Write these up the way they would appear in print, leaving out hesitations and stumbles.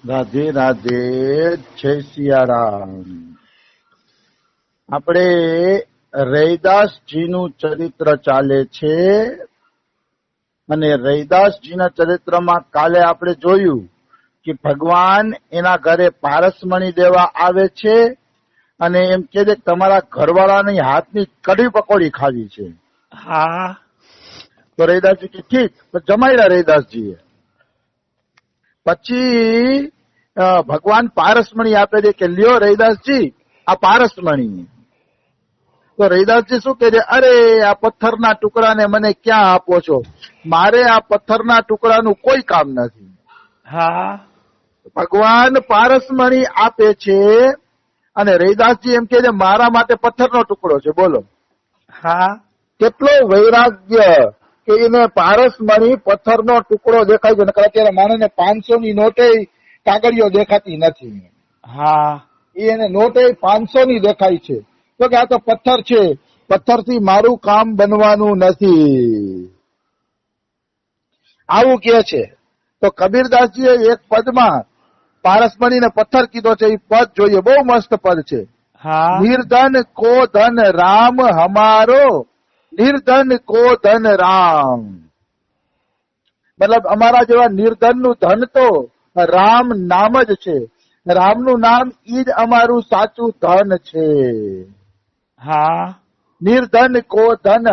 રાધે રાધે, જય સિયારામ. આપણે રૈદાસજીનું ચરિત્ર ચાલે છે અને રૈદાસજીના ચરિત્રમાં કાલે આપણે જોયું કે ભગવાન એના ઘરે પારસમણી દેવા આવે છે અને એમ કે છે તમારા ઘરવાળાની હાથની કઢી પકોડી ખાવી છે. હા. તો રૈદાસજી કે ઠીક, તો જમાડ્યા રૈદાસજીએ. પછી ભગવાન પારસમણી આપે છે કે લ્યો રૈદાસજી આ પારસમણી. તો રૈદાસજી શું કહે છે, અરે આ પથ્થરના ટુકડાને મને ક્યાં આપો છો, મારે આ પથ્થરના ટુકડાનું કોઈ કામ નથી. હા. ભગવાન પારસમણી આપે છે અને રૈદાસજી એમ કે છે મારા માટે પથ્થરનો ટુકડો છે. બોલો હા. કેટલો વૈરાગ્ય કે એને પારસમણી પથ્થરનો ટુકડો દેખાય છે. નકર અત્યારે માણસને 500 ની નોટે કાગળિયો દેખાતી નથી. હા. એને નોટે 500 ની દેખાય છે. તો કે આ તો પથ્થર છે, પથ્થરથી મારું કામ બનવાનું નથી, આવું કે છે. તો કબીરદાસજીએ એક પદમાં પારસમણીને પથ્થર કીધો છે. એ પદ જોઈએ, બહુ મસ્ત પદ છે. હા. નિર્ધન કો ધન રામ હમારો, નિર્ધન કો ધન રામ. મતલબ અમારા જેવા નિર્ધન નું ધન તો રામ નામ જ છે. રામનું નામ ઈ જ અમારું સાચું ધન છે. હા. નિર્ધન કો ધન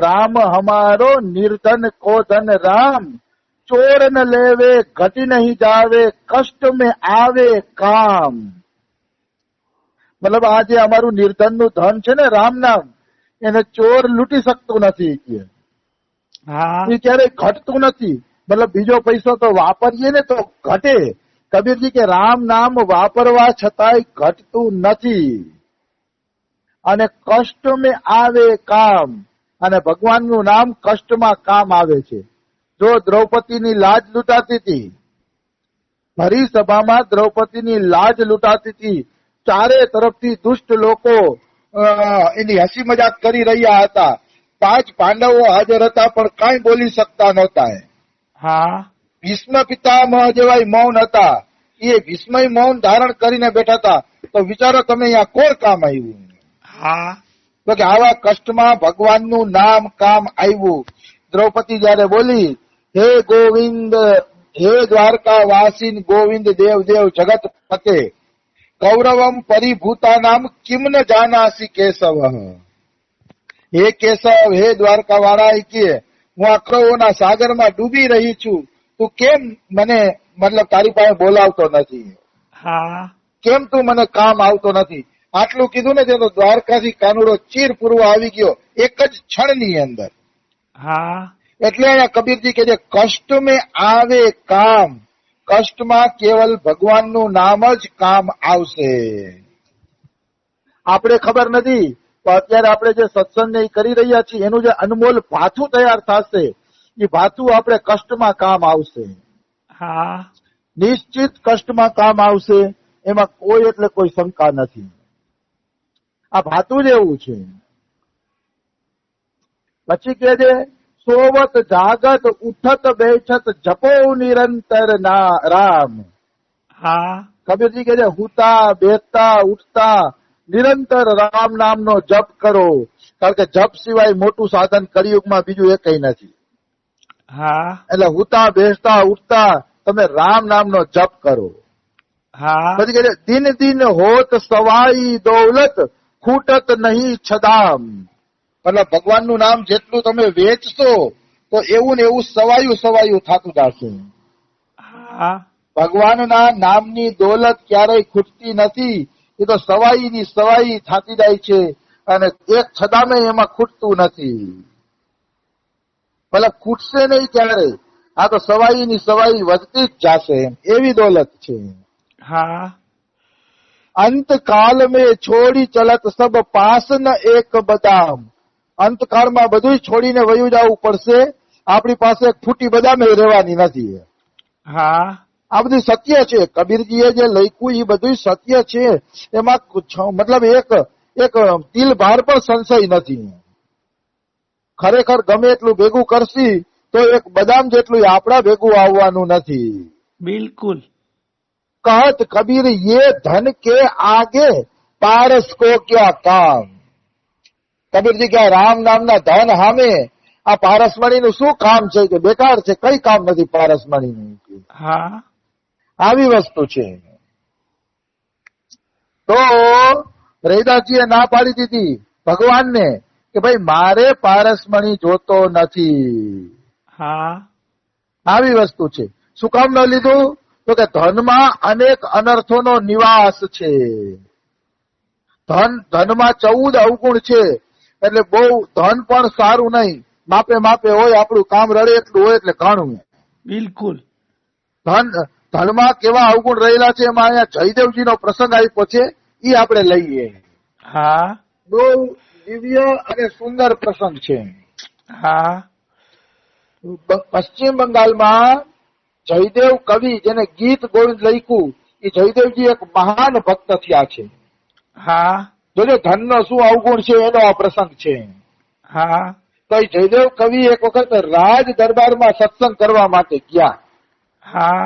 રામ હમારો, નિર્ધન કો ધન રામ. ચોર ન લેવે ઘટી નહીં જાવે, કષ્ટ में આવે કામ. મતલબ આ જે અમારું નિર્ધન નું ધન છે ને રામ નામ, એને ચોર લૂંટી શકતું નથી. હા. એ ક્યારેય ઘટતું નથી. મતલબ બીજો પૈસો તો વાપરીએ ને તો ઘટે. કબીરજી કે રામ નામ વાપરવા છતાંય ઘટતું નથી. અને કષ્ટ में આવે કામ. અને ભગવાનનું નામ કષ્ટમાં કામ આવે છે. જો દ્રૌપદીની લાજ લૂંટાતી હતી, ભરી સભામાં દ્રૌપદીની લાજ લૂંટાતી હતી, ચારે તરફથી દુષ્ટ લોકો એની હસી મજાક કરી રહ્યા હતા. 5 પાંડવો હાજર હતા પણ કાંઈ બોલી શકતા નહોતા. હા. ભીષ્મ પિતામહ જેવા મૌન હતા, એ ભીષ્મય મૌન ધારણ કરીને બેઠા હતા. તો વિચારો તમે અહીંયા કોણ કામ આવ્યું? હા. તો કે આવા કષ્ટમાં ભગવાનનું નામ કામ આવ્યું. દ્રૌપદી જયારે બોલી, હે ગોવિંદ, હે દ્વારકા વાસીન ગોવિંદ દેવ દેવ જગત પતે, કૌરવમ પરિભૂતા નામ કિમ ન જાનાસી કેશવ. હે કેશવ, હે દ્વારકા વાળા, કે હું આ કૌરવોના સાગરમાં ડૂબી રહી છું, તું કેમ મને મતલબ તારી પાસે બોલાવતો નથી? હા. કેમ તું મને કામ આવતો નથી? આટલું કીધું ને તો દ્વારકાથી કાનુડો ચીર પૂર્વ આવી ગયો એક જ ક્ષણની અંદર. હા. એટલે અહીંયા કબીરજી કે છે કષ્ટ में આવે કામ. કષ્ટમાં કેવલ ભગવાનનું નામ જ કામ આવશે. આપણે ખબર નથી તો અત્યારે આપણે જે સત્સંગ કરી રહ્યા છીએ એનું જે અનમોલ ભાથું તૈયાર થશે, એ ભાથું આપણે કષ્ટમાં કામ આવશે. હા. નિશ્ચિત કષ્ટમાં કામ આવશે, એમાં કોઈ એટલે કોઈ શંકા નથી. આ ભાતું જ એવું છે. પછી કે છે સોવત જાગત ઉઠત બેઠત જપો નિરંતર રામ. હા. કબીરજી કે છે હુતા બેસતા ઉઠતા નિરંતર રામ નામનો જપ કરો. કારણ કે જપ સિવાય મોટું સાધન કળિયુગમાં બીજું એકય નથી. હા. એટલે હુતા બેસતા ઉઠતા તમે રામ નામનો જપ કરો. હા. પછી કે દિન દિન હોત સવાઈ દૌલત, ખૂટત નહીં છદામ. મતલબ ભગવાનનું નામ જેટલું તમે વેચશો તો એવું ને એવું સવાયું સવાયું થતું જશે. હા. ભગવાનના નામની દોલત ક્યારેય ખૂટતી નથી. એ તો સવાઈની સવાઈ થતી જાય છે અને એક છદામે એમાં ખૂટતું નથી. મતલબ ખૂટશે નહીં ક્યારે. આ તો સવાઈની સવાઈ વધતી જ જશે, એવી દોલત છે. હા. અંતકાલ મેં છોડી ચલત સબ પાસ ન એક બદામ. અંતકાળમાં બધું છોડીને વયું જવું પડશે. આપણી પાસે ફૂટી બદામે રહેવાની નથી. હા. આ બધું સત્ય છે. કબીરજીએ જે લખ્યું એ બધું સત્ય છે. એમાં મતલબ એક તિલ ભાર પણ સંશય નથી. ખરેખર ગમે એટલું ભેગું કરશી તો એક બદામ જેટલું આપણા ભેગું આવવાનું નથી. બિલકુલ. कहत कबीर ये धन के आगे पारस को क्या काम। કબીરજી કે રામ નામના ધન સામે આ પારસમણીનું શું કામ છે કે બેકાર છે, કઈ કામ નથી પારસમણીનું. હા આવી વસ્તુ છે. તો રૈદાસજીએ ના પાડી દીધી ભગવાનને કે ભાઈ મારે પારસમણી જોતો નથી. હા આવી વસ્તુ છે. શું કામ ન લીધું? તો કે ધનમાં અનેક અનર્થોનો નિવાસ છે. ધનમાં 14 અવગુણ છે. એટલે બહુ ધન પણ સારું નહીં, માપે માપે હોય, આપણું કામ રડે એટલું હોય એટલે ઘણું. બિલકુલ. ધનમાં કેવા અવગુણ રહેલા છે એમાં અહીંયા જયદેવજીનો પ્રસંગ આપ્યો છે, એ આપણે લઈએ. હા બહુ દિવ્ય અને સુંદર પ્રસંગ છે. હા પશ્ચિમ બંગાળમાં જયદેવ કવિ જેને ગીત ગોવિંદ લખ્યું એ જયદેવજી એક મહાન ભક્ત થયા છે. હા જોજો ધનનો શું અવગુણ છે એનો આ પ્રસંગ છે. હા તો એ જયદેવ કવિ એક વખત રાજ દરબારમાં સત્સંગ કરવા માટે ગયા. હા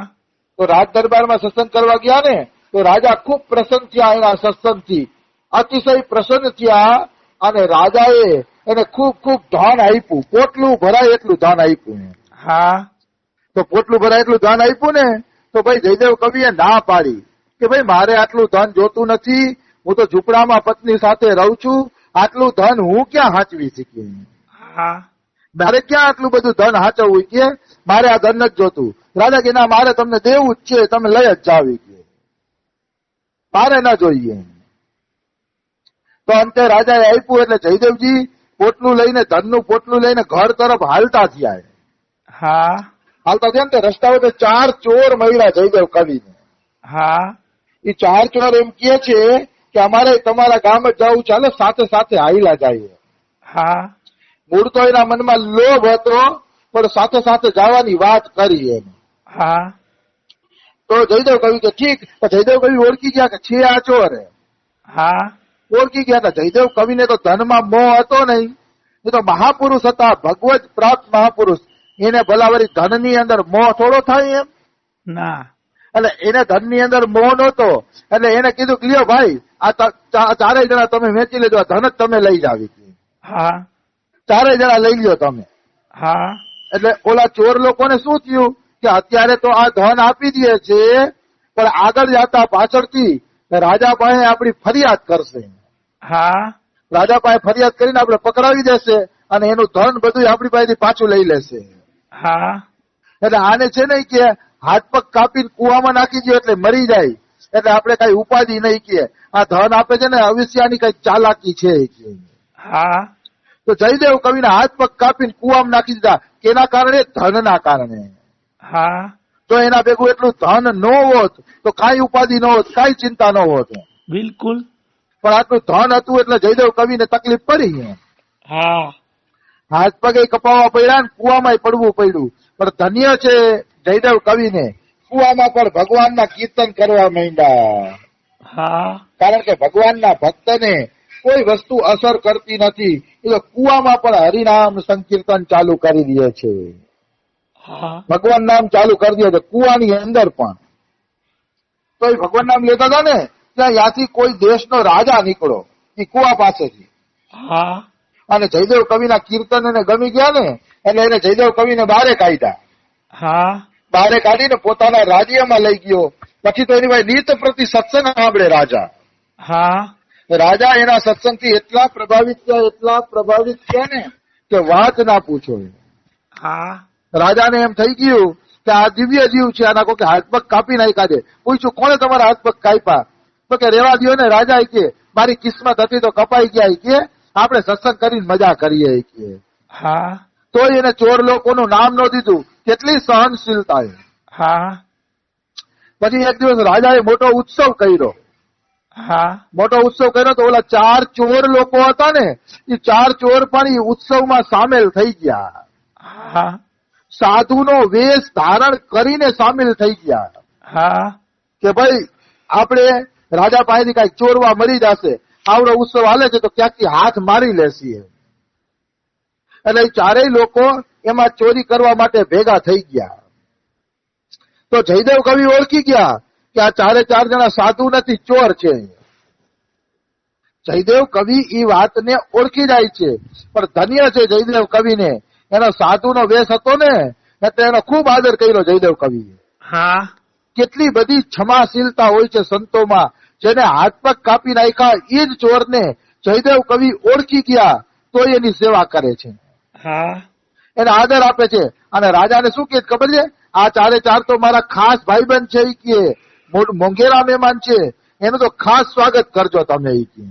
તો રાજ દરબારમાં સત્સંગ કરવા ગયા ને તો રાજા ખૂબ પ્રસન્ન થયા એના સત્સંગથી, અતિશય પ્રસન્ન થયા. અને રાજાએ એને ખૂબ ખૂબ ધન આપ્યું, પોટલું ભરાય એટલું ધન આપ્યું. હા તો પોટલું ભરાય એટલું ધન આપ્યું ને તો ભાઈ જયદેવ કવિએ ના પાડી કે ભાઈ મારે આટલું ધન જોતું નથી, હું તો ઝૂંપડામાં પત્ની સાથે રહું છું, આટલું ધન હું ક્યાં હાચવી શકી, હા મારે ક્યાં આટલું બધું ધન હાચવવું કે મારે આ ધન નથી જોતું. રાજા કે ના મારે તમને દેવું જ છે, તમે લઈ જ જાવી કે મારે ના જોઈએ. તો અંતે રાજાએ આપ્યું એટલે જયદેવજી પોટલું લઈને, ધનનું પોટલું લઈને ઘર તરફ હાલતા થયા. હા હાલતા થયા ને રસ્તા વચ્ચે 4 ચોર મળ્યા જયદેવ કવિને. હા એ 4 ચોર એમ કહે છે કે અમારે તમારા ગામ જ જવું, ચાલો સાથે સાથે હાઈલા જઈએ. હા મૂળ તો એના મનમાં લોભ હતો પણ સાથે સાથે જવાની વાત કરી એમ. હા તો જયદેવ કવિ કે ઠીક. જયદેવ કવિ ઓળખી ગયા કે છે આ ચોર. હા ઓળખી ગયા હતા. જયદેવ કવિને તો ધનમાં મોહ હતો નહીં, એ તો મહાપુરુષ હતા, ભગવત પ્રાપ્ત મહાપુરુષ. એને ભલાવરી ધનની અંદર મોહ થોડો થાય એમ. ના. એટલે એને ધનની અંદર મોહ નહોતો. એટલે એને કીધું કે લ્યો ભાઈ આ ચારેય જણા તમે વેચી લેજો, આ ધન જ તમે લઈ જાવી. હા ચારેય જણા લઈ લ્યો તમે. હા એટલે ઓલા ચોર લોકોને શું થયું કે અત્યારે તો આ ધન આપી દે છે પણ આગળ જતા પાછળથી રાજા પાસે આપણી ફરિયાદ કરશે. હા રાજા પાસે ફરિયાદ કરીને આપણે પકડાવી દેશે અને એનું ધન બધું આપણી પાસેથી પાછું લઈ લેશે. હા એટલે આને છે ને કે હાથ પગ કાપીને કુવામાં નાખી દો એટલે મરી જાય, એટલે આપણે કઈ ઉપાધિ નહીં કે આ ધન આપે છે ને અવિષ્યાની કઈ ચાલાકી છે. હા તો જયદેવ કવિના હાથ પગ કાપીને કુવામાં નાખી દીધા. કેના કારણે? ધનના કારણે. હા જો એના ભેગું એટલું ધન ન હોત તો કઈ ઉપાધિ ન હોત, કઈ ચિંતા ન હોત. બિલકુલ. પણ આટલું ધન હતું એટલે જયદેવ કવિને તકલીફ પડી. હા હાથ પગે કપાવવા પડ્યા ને કુવામાં પડવું પડ્યું. પણ ધન્ય છે જયદેવ કવિને, કુવામાં પણ ભગવાનના કીર્તન કરવા માંડ્યા. હા કારણ કે ભગવાનના ભક્તને કોઈ વસ્તુ અસર કરતી નથી, એટલે કુવામાં પણ હરિનામ સંકીર્તન ચાલુ કરી દે છે. હા ભગવાન નામ ચાલુ કરી દે છે કુવાની અંદર પણ. તો એ ભગવાન નામ લેતા હતા ને ત્યાં ત્યાંથી કોઈ દેશનો રાજા નીકળો એ કુવા પાસેથી. હા અને જયદેવ કવિના કીર્તન એને ગમી ગયા ને એટલે એને જયદેવ કવિને બહારે કાઢ્યા. હા બહારે કાઢીને પોતાના રાજ્યમાં લઈ ગયો. પછી તો એની ભાઈ નિત પ્રતિ સત્સંગ સાંભળે રાજા. હા રાજા એના સત્સંગથી એટલા પ્રભાવિત થયા ને કે વાત ના પૂછો. હા રાજાને એમ થઈ ગયું કે આ દિવ્ય જીવ છે, આના કોઈ હાથ પગ કાપી નાખ્યા છે. પૂછ્યું કોણે તમારા હાથ પગ કાપ્યા? તો કે રેવા દો ને રાજા, કે મારી કિસ્મત હતી તો કપાઈ ગયા, કે આપણે સત્સંગ કરીને મજા કરીએ કે. હા તો એને ચોર લોકોનું નામ ન દીધું. કેટલી સહનશીલતા. હા પછી એક દિવસ રાજાએ મોટો ઉત્સવ કર્યો. હા મોટો ઉત્સવ કર્યો તો ઓલા 4 ચોર લોકો હતા ને એ 4 ચોર પણ એ ઉત્સવમાં સામેલ થઈ ગયા. હા સાધુનો વેશ ધારણ કરીને સામેલ થઈ ગયા. હા કે ભાઈ આપણે રાજા પાસેથી કઈક ચોરવા મળી જશે, આવડો ઉત્સવ હાલે છે તો ક્યાંકથી હાથ મારી લેશી. એટલે ચારેય લોકો એમાં ચોરી કરવા માટે ભેગા થઈ ગયા. તો જયદેવ કવિ ઓળખી ગયા કે આ ચારે ચાર જણા સાધુ નથી, ચોર છે. જયદેવ કવિ એ વાતને ઓળખી જાય છે. પણ ધન્ય છે જયદેવ કવિને, એનો સાધુનો વેશ હતો ને એટલે એનો ખૂબ આદર કર્યો જયદેવ કવિએ. હા કેટલી બધી ક્ષમાશીલતા હોય છે સંતોમાં. જેને હાથ પગ કાપી નાખ્યા એ જ ચોરને જયદેવ કવિ ઓળખી ગયા તો એની સેવા કરે છે, હા એને આદર આપે છે. અને રાજાને શું કહે ખબર છે? આ ચારે ચાર તો મારા ખાસ ભાઈબંધ છે, એ કહે મોંઘેરા મહેમાન છે, એનું તો ખાસ સ્વાગત કરજો તમે, એ કહે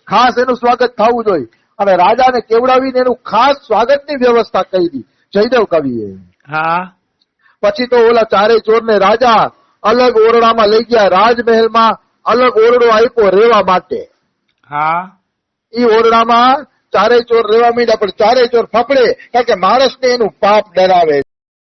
ખાસ એનું સ્વાગત થવું જોઈએ. અને રાજાને કેવડાવીને એનું ખાસ સ્વાગતની વ્યવસ્થા કરી જયદેવ કવિએ. હા પછી તો ઓલા ચારેય ચોરને રાજા અલગ ઓરડામાં લઈ ગયા. રાજમહેલમાં અલગ ઓરડો આપ્યો રહેવા માટે. હા એ ઓરડામાં ચારેય ચોર રહેવા માંડ્યા. પણ ચારેય ચોર ફફડે, કારણ કે માણસને એનું પાપ ડરાવે.